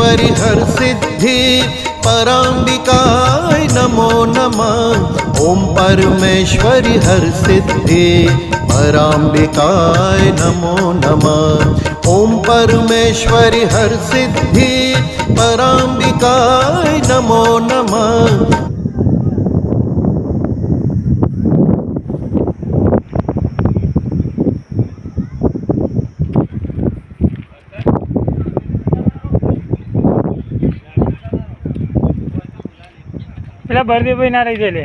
परमेश्वरि हर सिद्धि पराम्बिकाय नमो नमः। ओम परमेश्वरि हर सिद्धि पराम्बिकाय नमो नमः। ओम परमेश्वरि हर सिद्धि पराम्बिकाय नमो नमः। પેલા બરદે ભાઈ ના રહી જાય લે